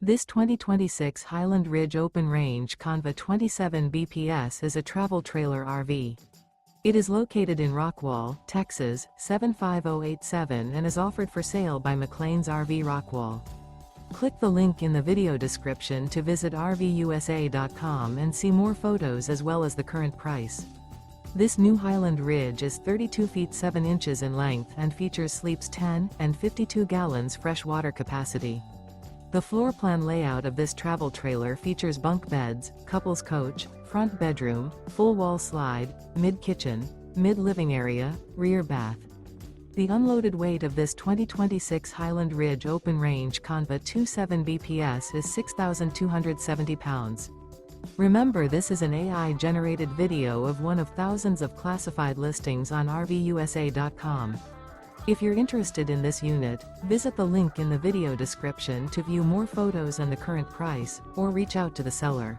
This 2026 Highland Ridge Open Range CONV 27 BPS is a travel trailer RV. It is located in Rockwall, Texas, 75087 and is offered for sale by McClain's RV Rockwall. Click the link in the video description to visit RVUSA.com and see more photos as well as the current price. This new Highland Ridge is 32 feet 7 inches in length and features sleeps 10 and 52 gallons fresh water capacity. The floor plan layout of this travel trailer features bunk beds, couples coach, front bedroom, full wall slide, mid-kitchen, mid-living area, rear bath. The unloaded weight of this 2026 Highland Ridge Open Range CONV 27 BPS is 6,270 pounds. Remember, this is an AI-generated video of one of thousands of classified listings on RVUSA.com. If you're interested in this unit, visit the link in the video description to view more photos and the current price, or reach out to the seller.